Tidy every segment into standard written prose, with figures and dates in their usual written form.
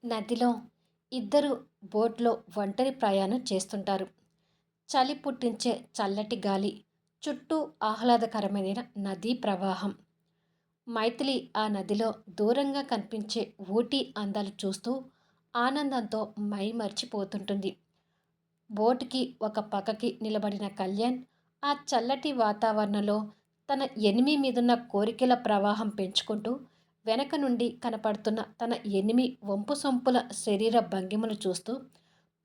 నదిలో ఇద్దరు బోట్లో ఒంటరి ప్రయాణం చేస్తుంటారు. చలి పుట్టించే చల్లటి గాలి, చుట్టూ ఆహ్లాదకరమైన నదీ ప్రవాహం. మైథిలి ఆ నదిలో దూరంగా కనిపించే ఊటీ అందాలు చూస్తూ ఆనందంతో మైమర్చిపోతుంటుంది. బోటుకి ఒక పక్కకి నిలబడిన కళ్యాణ్ ఆ చల్లటి వాతావరణంలో తన ఎనిమి మీదున్న కోరికల ప్రవాహం పెంచుకుంటూ వెనక నుండి కనపడుతున్న తన ఎనిమి వంపు సొంపుల శరీర భంగిమలు చూస్తూ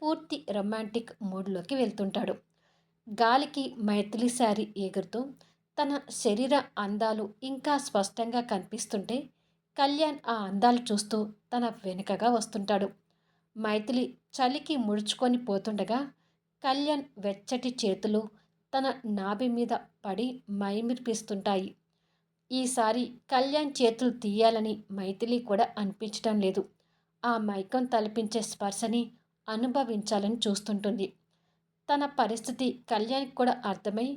పూర్తి రొమాంటిక్ మూడ్లోకి వెళ్తుంటాడు. గాలికి మైథిలి శారీ ఎగురుతూ తన శరీర అందాలు ఇంకా స్పష్టంగా కనిపిస్తుంటే కళ్యాణ్ ఆ అందాలు చూస్తూ తన వెనుకగా వస్తుంటాడు. మైథిలి చలికి ముడుచుకొని పోతుండగా కళ్యాణ్ వెచ్చటి చేతులు తన నాభి మీద పడి మైమిర్పిస్తుంటాయి. ఈసారి కళ్యాణ్ చేతులు తీయాలని మైథిలి కూడా అనిపించటం లేదు. ఆ మైకం తలపించే స్పర్శని అనుభవించాలని చూస్తుంటుంది. తన పరిస్థితి కళ్యాణ్కి కూడా అర్థమై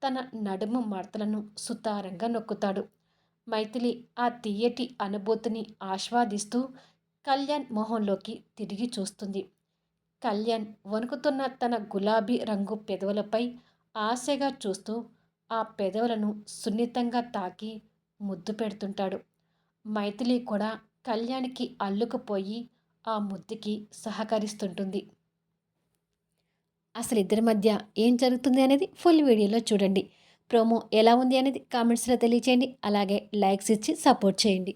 తన నడుము మడతలను సుతారంగా నొక్కుతాడు. మైథిలి ఆ తీయటి అనుభూతిని ఆస్వాదిస్తూ కళ్యాణ్ మొహంలోకి తిరిగి చూస్తుంది. కళ్యాణ్ వణుకుతున్న తన గులాబీ రంగు పెదవులపై ఆశగా చూస్తూ ఆ పెదవులను సున్నితంగా తాకి ముద్దు పెడుతుంటాడు. మైథిలి కూడా కళ్యాణ్కి అల్లుకుపోయి ఆ ముద్దుకి సహకరిస్తుంటుంది. అసలు ఇద్దరి మధ్య ఏం జరుగుతుంది అనేది ఫుల్ వీడియోలో చూడండి. ప్రోమో ఎలా ఉంది అనేది కామెంట్స్లో తెలియచేయండి. అలాగే లైక్స్ ఇచ్చి సపోర్ట్ చేయండి.